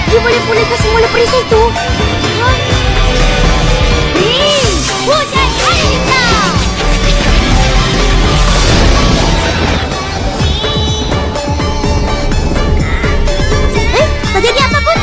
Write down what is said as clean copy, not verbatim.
You boleh pulihkan semula perisai itu. Hujan Alita. Tak jadi apa pun.